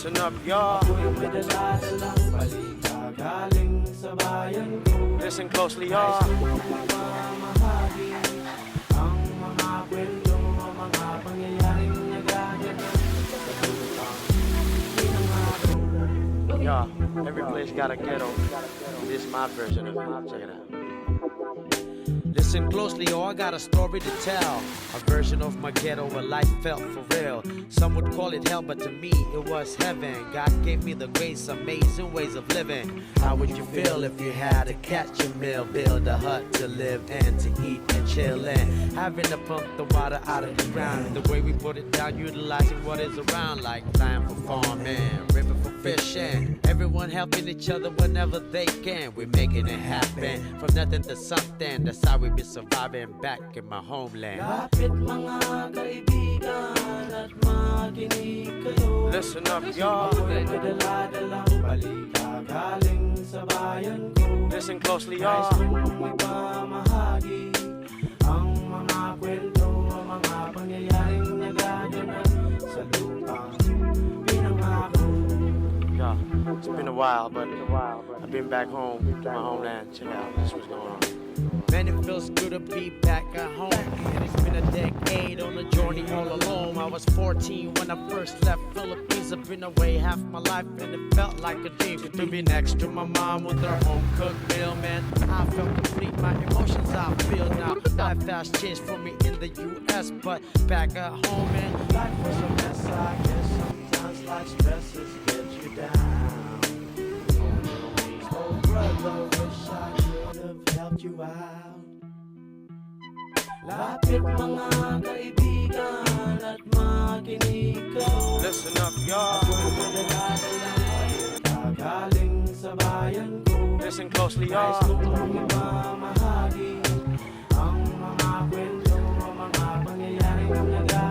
Listen up, y'all. Listen closely, y'all. Yeah, every place got a ghetto. This is my version of it. Check it out. Listen closely, oh, I got a story to tell. A version of my ghetto where life felt for real. Some would call it hell, but to me it was heaven. God gave me the grace, amazing ways of living. How would you feel if you had to catch a meal, build a hut to live and to eat and chill in? Having to pump the water out of the ground. The way we put it down, utilizing what is around, like land for farming, river for fishing. Everyone helping each other whenever they can. We're making it happen from nothing to something. That's how we be surviving back in my homeland. Lapit mga kaibigan at makinig kayo. Listen up, y'all. Ako'y may dala-dalang balita galing sa bayan ko. Listen closely, Nais y'all. kong ipamahagi ang mga kwento, ang mga pangyayaring nagaganap sa lupang pinangako. Yeah, it's been a while, but I've been back home to my homeland. Check out, this what's going on. Man, it feels good to be back at home. And it's been a decade on a journey all alone. I was 14 when I first left Philippines. I've been away half my life and it felt like a dream to be next to my mom with her home cooked meal, man. I felt complete, my emotions I feel now. Life has changed for me in the US, but back at home, man, Life was a mess, I guess. Sometimes life stresses get you down. Oh brother, wish I could have helped you out. Lapit mga kaibigan at makinig kayo. listen up, y'all. Ako'y may dala-dalang galing sa bayan ko. Listen closely, Nais y'all. kong ipamahagi ang mga kwento, ang mga pangyayaring nagaganap